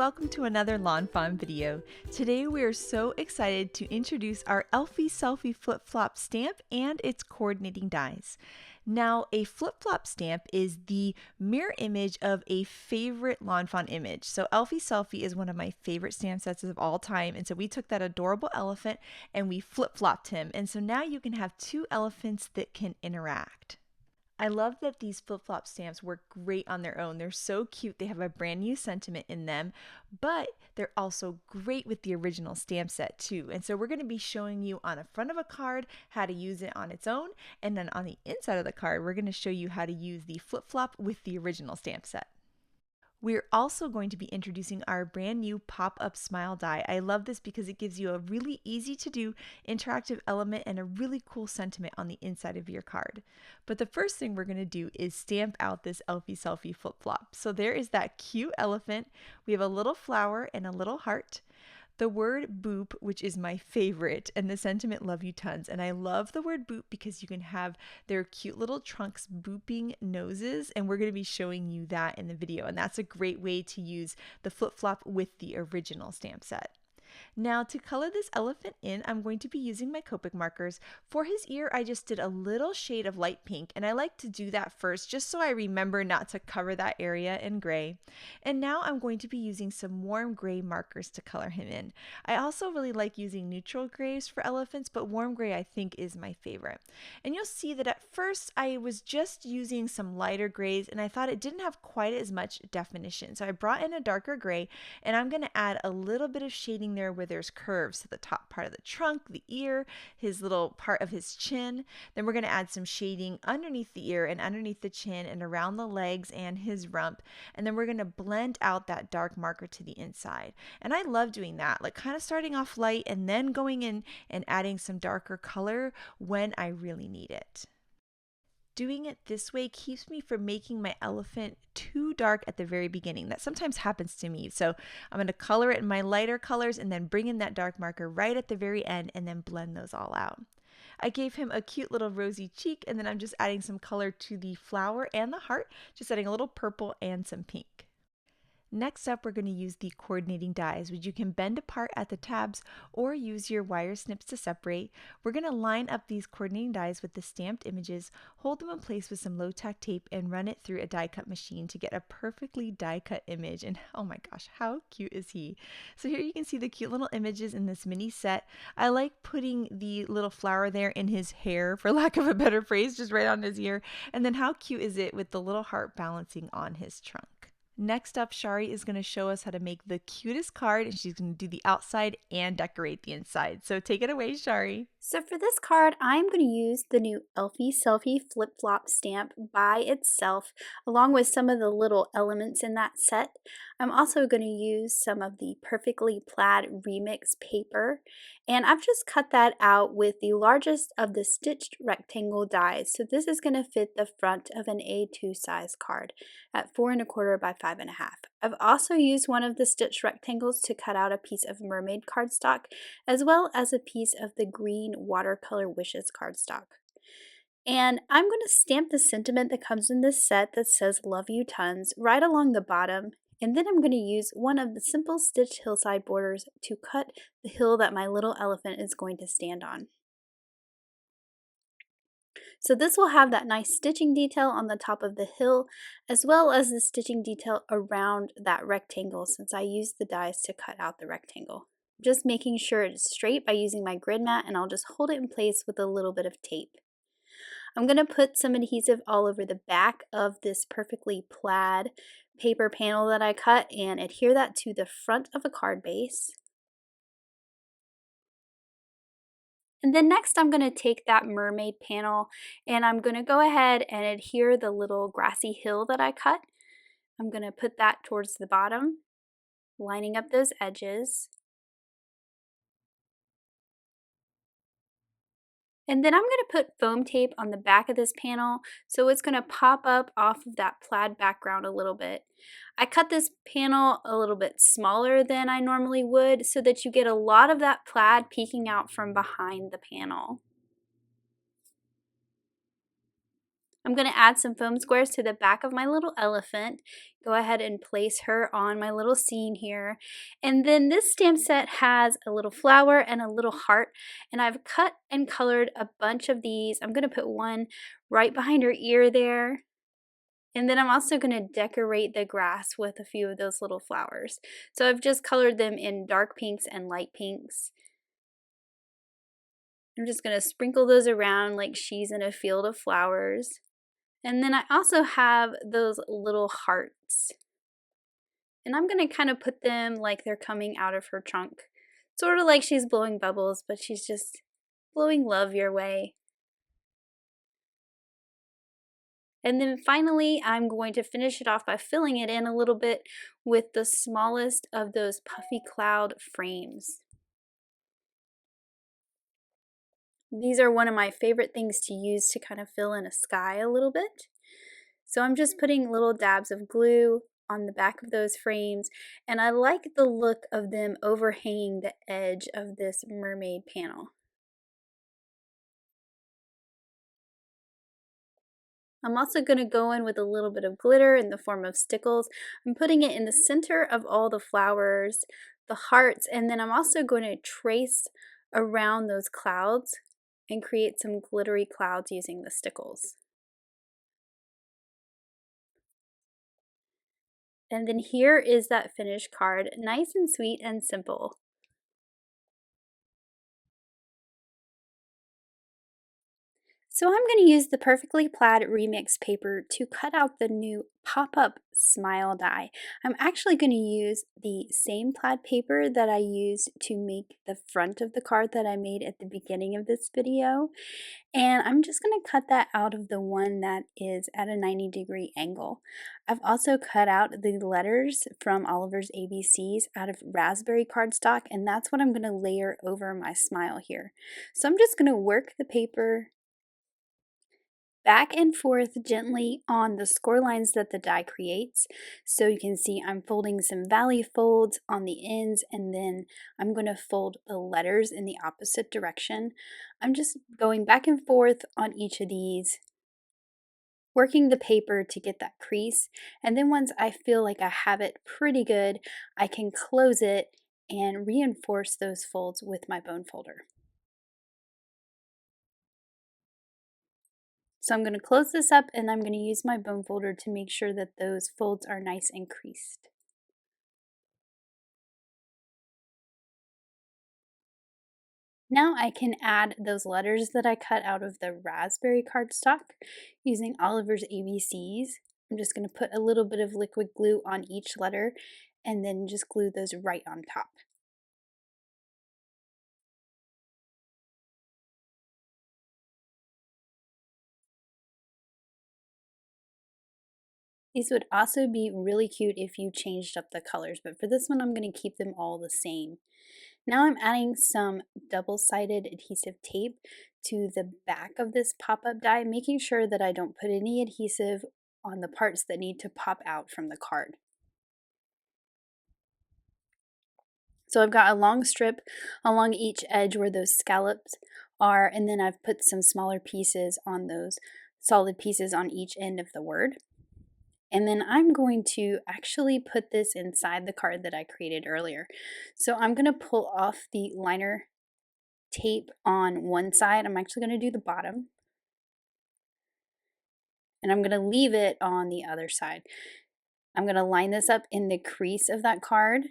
welcome to another Lawn Fawn video. Today we are so excited to introduce our Elphie Selfie flip-flop stamp and its coordinating dies. Now, a flip-flop stamp is the mirror image of a favorite Lawn Fawn image. So Elphie Selfie is one of my favorite stamp sets of all time, and so we took that adorable elephant and we flip-flopped him, and so now you can have two elephants that can interact. I love that these flip-flop stamps work great on their own. They're so cute. They have a brand new sentiment in them, but they're also great with the original stamp set too. And so we're going to be showing you on the front of a card how to use it on its own, and then on the inside of the card, we're going to show you how to use the flip-flop with the original stamp set. We're also going to be introducing our brand new PopUp Smile die. I love this because it gives you a really easy to do interactive element and a really cool sentiment on the inside of your card. But the first thing we're going to do is stamp out this Elphie Selfie flip-flop. So there is that cute elephant. We have a little flower and a little heart. The word boop, which is my favorite, and the sentiment love you tons. And I love the word boop because you can have their cute little trunks booping noses, and we're going to be showing you that in the video. And that's a great way to use the flip-flop with the original stamp set. Now, to color this elephant in, I'm going to be using my Copic markers. For his ear, I just did a little shade of light pink, and I like to do that first just so I remember not to cover that area in gray. And now I'm going to be using some warm gray markers to color him in. I also really like using neutral grays for elephants, but warm gray I think is my favorite. And you'll see that at first I was just using some lighter grays, and I thought it didn't have quite as much definition. So I brought in a darker gray, and I'm going to add a little bit of shading there where there's curves, so the top part of the trunk, the ear, his little part of his chin. Then we're going to add some shading underneath the ear and underneath the chin and around the legs and his rump. And then we're going to blend out that dark marker to the inside. And I love doing that, like kind of starting off light and then going in and adding some darker color when I really need it. Doing it this way keeps me from making my elephant too dark at the very beginning. That sometimes happens to me. So I'm going to color it in my lighter colors and then bring in that dark marker right at the very end and then blend those all out. I gave him a cute little rosy cheek, and then I'm just adding some color to the flower and the heart, just adding a little purple and some pink. Next up, we're going to use the coordinating dies, which you can bend apart at the tabs or use your wire snips to separate. We're going to line up these coordinating dies with the stamped images, hold them in place with some low-tack tape, and run it through a die cut machine to get a perfectly die cut image. And oh my gosh, how cute is he? So here you can see the cute little images in this mini set. I like putting the little flower there in his hair, for lack of a better phrase, just right on his ear. And then how cute is it with the little heart balancing on his trunk? Next up, Shari is going to show us how to make the cutest card, and she's going to do the outside and decorate the inside. So take it away, Shari. So for this card, I'm going to use the new Elphie Selfie flip-flop stamp by itself, along with some of the little elements in that set. I'm also going to use some of the Perfectly Plaid Remix paper, and I've just cut that out with the largest of the stitched rectangle dies. So this is going to fit the front of an A2 size card at 4 1/4 by 5 1/2. I've also used one of the stitched rectangles to cut out a piece of mermaid cardstock, as well as a piece of the green Watercolor Wishes cardstock. And I'm going to stamp the sentiment that comes in this set that says "Love You Tons" right along the bottom, and then I'm going to use one of the simple stitched hillside borders to cut the hill that my little elephant is going to stand on. So this will have that nice stitching detail on the top of the hill, as well as the stitching detail around that rectangle, since I used the dies to cut out the rectangle. Just making sure it's straight by using my grid mat, and I'll just hold it in place with a little bit of tape. I'm going to put some adhesive all over the back of this Perfectly Plaid paper panel that I cut and adhere that to the front of a card base. And then next I'm going to take that mermaid panel and I'm going to go ahead and adhere the little grassy hill that I cut. I'm going to put that towards the bottom, lining up those edges. And then I'm going to put foam tape on the back of this panel so it's going to pop up off of that plaid background a little bit. I cut this panel a little bit smaller than I normally would so that you get a lot of that plaid peeking out from behind the panel. I'm going to add some foam squares to the back of my little elephant. Go ahead and place her on my little scene here. And then this stamp set has a little flower and a little heart. And I've cut and colored a bunch of these. I'm going to put one right behind her ear there. And then I'm also going to decorate the grass with a few of those little flowers. So I've just colored them in dark pinks and light pinks. I'm just going to sprinkle those around like she's in a field of flowers. And then I also have those little hearts. And I'm going to kind of put them like they're coming out of her trunk. Sort of like she's blowing bubbles, but she's just blowing love your way. And then finally, I'm going to finish it off by filling it in a little bit with the smallest of those puffy cloud frames. These are one of my favorite things to use to kind of fill in a sky a little bit. So I'm just putting little dabs of glue on the back of those frames, and I like the look of them overhanging the edge of this mermaid panel. I'm also going to go in with a little bit of glitter in the form of stickles. I'm putting it in the center of all the flowers, the hearts, and then I'm also going to trace around those clouds and create some glittery clouds using the stickles. And then here is that finished card, nice and sweet and simple. So I'm going to use the Perfectly Plaid Remix paper to cut out the new PopUp Smile die. I'm actually going to use the same plaid paper that I used to make the front of the card that I made at the beginning of this video. And I'm just going to cut that out of the one that is at a 90-degree angle. I've also cut out the letters from Oliver's ABCs out of raspberry cardstock, and that's what I'm going to layer over my smile here. So I'm just going to work the paper back and forth gently on the score lines that the die creates. So you can see I'm folding some valley folds on the ends, and then I'm going to fold the letters in the opposite direction. I'm just going back and forth on each of these, working the paper to get that crease, and then once I feel like I have it pretty good, I can close it and reinforce those folds with my bone folder. So I'm going to close this up, and I'm going to use my bone folder to make sure that those folds are nice and creased. Now I can add those letters that I cut out of the raspberry cardstock using Oliver's ABCs. I'm just going to put a little bit of liquid glue on each letter and then just glue those right on top. These would also be really cute if you changed up the colors, but for this one I'm going to keep them all the same. Now I'm adding some double-sided adhesive tape to the back of this pop-up die, making sure that I don't put any adhesive on the parts that need to pop out from the card. So I've got a long strip along each edge where those scallops are, and then I've put some smaller pieces on those solid pieces on each end of the word. And then I'm going to actually put this inside the card that I created earlier. So I'm going to pull off the liner tape on one side. I'm actually going to do the bottom. And I'm going to leave it on the other side. I'm going to line this up in the crease of that card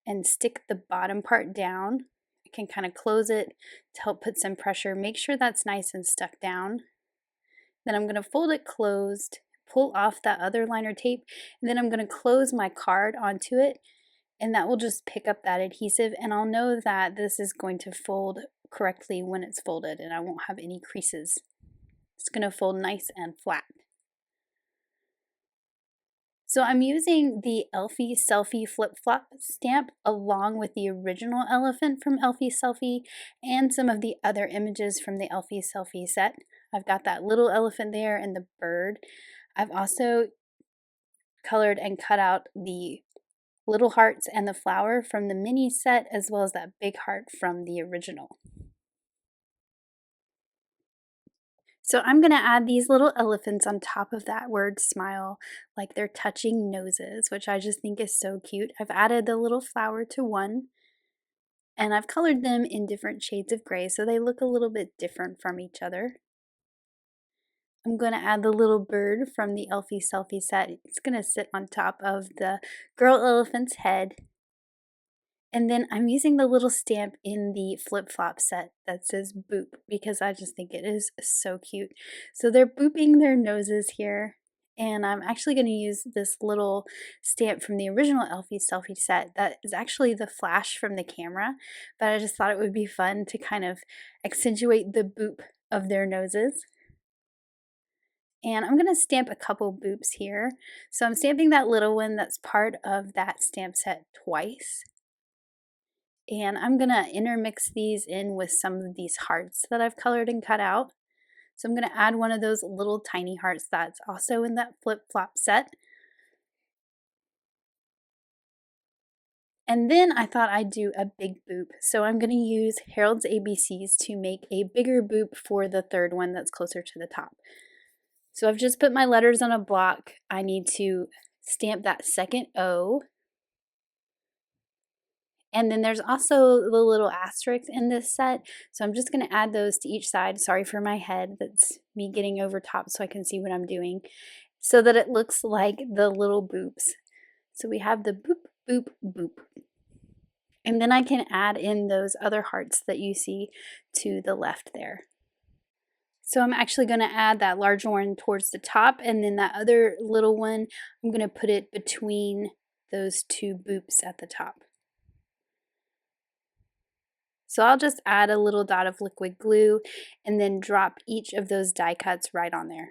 and stick the bottom part down. I can kind of close it to help put some pressure. Make sure that's nice and stuck down. Then I'm going to fold it closed, pull off that other liner tape, and then I'm going to close my card onto it, and that will just pick up that adhesive, and I'll know that this is going to fold correctly when it's folded, and I won't have any creases. It's going to fold nice and flat. So I'm using the Elphie Selfie flip-flop stamp along with the original elephant from Elphie Selfie and some of the other images from the Elphie Selfie set. I've got that little elephant there and the bird. I've also colored and cut out the little hearts and the flower from the mini set, as well as that big heart from the original. So I'm going to add these little elephants on top of that word smile, like they're touching noses, which I just think is so cute. I've added the little flower to one, and I've colored them in different shades of gray so they look a little bit different from each other. I'm going to add the little bird from the Elphie Selfie set. It's going to sit on top of the girl elephant's head. And then I'm using the little stamp in the flip-flop set that says boop because I just think it is so cute. So they're booping their noses here. And I'm actually going to use this little stamp from the original Elphie Selfie set that is actually the flash from the camera. But I just thought it would be fun to kind of accentuate the boop of their noses. And I'm going to stamp a couple boops here. So I'm stamping that little one that's part of that stamp set twice. And I'm going to intermix these in with some of these hearts that I've colored and cut out. So I'm going to add one of those little tiny hearts that's also in that flip-flop set. And then I thought I'd do a big boop. So I'm going to use Harold's ABCs to make a bigger boop for the third one that's closer to the top. So I've just put my letters on a block. I need to stamp that second O. And then there's also the little asterisks in this set. So I'm just going to add those to each side. Sorry for my head. That's me getting over top so I can see what I'm doing. So that it looks like the little boops. So we have the boop, boop, boop. And then I can add in those other hearts that you see to the left there. So I'm actually going to add that large one towards the top, and then that other little one, I'm going to put it between those two boops at the top. So I'll just add a little dot of liquid glue and then drop each of those die cuts right on there.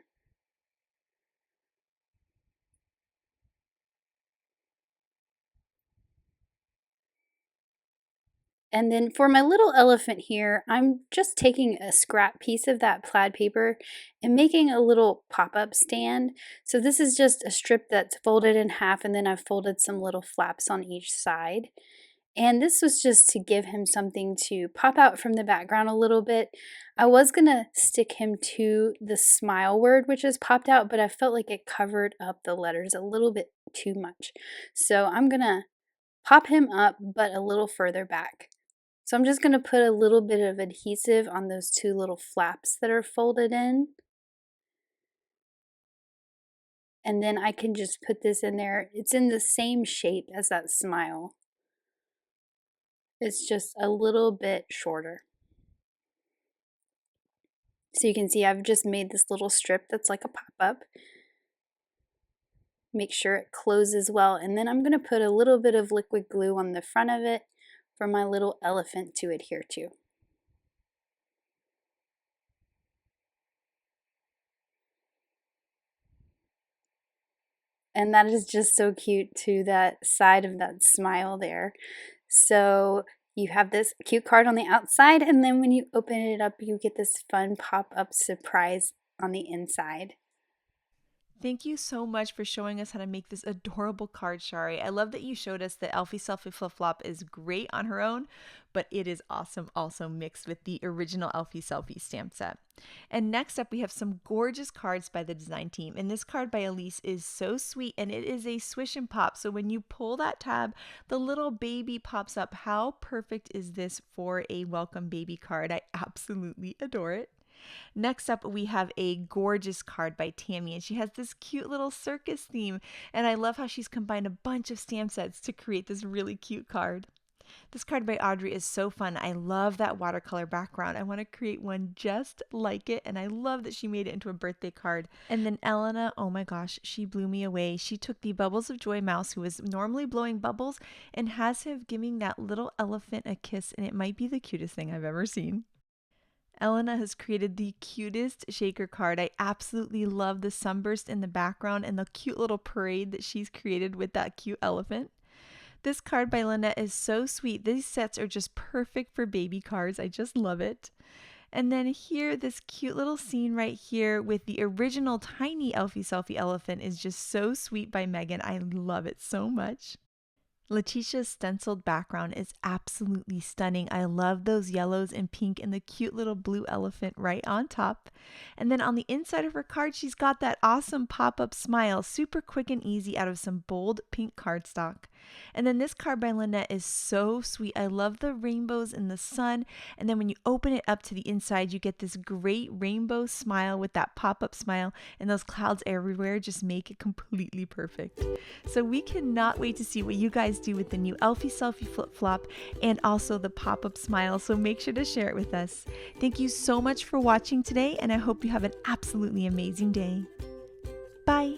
And then for my little elephant here, I'm just taking a scrap piece of that plaid paper and making a little pop-up stand. So this is just a strip that's folded in half, and then I've folded some little flaps on each side. And this was just to give him something to pop out from the background a little bit. I was going to stick him to the smile word, which has popped out, but I felt like it covered up the letters a little bit too much. So I'm going to pop him up, but a little further back. So I'm just going to put a little bit of adhesive on those two little flaps that are folded in. And then I can just put this in there. It's in the same shape as that smile. It's just a little bit shorter. So you can see I've just made this little strip that's like a pop-up. Make sure it closes well. And then I'm going to put a little bit of liquid glue on the front of it for my little elephant to adhere to. And that is just so cute to that side of that smile there. So you have this cute card on the outside, and then when you open it up, you get this fun pop-up surprise on the inside. Thank you so much for showing us how to make this adorable card, Shari. I love that you showed us that Elphie Selfie Flip Flop is great on her own, but it is awesome also mixed with the original Elphie Selfie stamp set. And next up, we have some gorgeous cards by the design team. And this card by Elise is so sweet, and it is a swish and pop. So when you pull that tab, the little baby pops up. How perfect is this for a welcome baby card? I absolutely adore it. Next up, we have a gorgeous card by Tammy, and she has this cute little circus theme, and I love how she's combined a bunch of stamp sets to create this really cute card. This card by Audrey is so fun. I love that watercolor background. I want to create one just like it, and I love that she made it into a birthday card. And then Elena, oh my gosh, she blew me away. She took the Bubbles of Joy mouse, who is normally blowing bubbles, and has him giving that little elephant a kiss, and it might be the cutest thing I've ever seen. Elena has created the cutest shaker card. I absolutely love the sunburst in the background and the cute little parade that she's created with that cute elephant. This card by Lynette is so sweet. These sets are just perfect for baby cards. I just love it. And then here, this cute little scene right here with the original tiny Elphie Selfie elephant is just so sweet by Megan. I love it so much. Letitia's stenciled background is absolutely stunning. I love those yellows and pink and the cute little blue elephant right on top. And then on the inside of her card, she's got that awesome pop-up smile, super quick and easy out of some bold pink cardstock. And then this card by Lynette is so sweet. I love the rainbows in the sun. And then when you open it up to the inside, you get this great rainbow smile with that pop-up smile, and those clouds everywhere just make it completely perfect. So we cannot wait to see what you guys do with the new Elphie Selfie Flip Flop and also the pop-up smile, so make sure to share it with us. Thank you so much for watching today, and I hope you have an absolutely amazing day. Bye!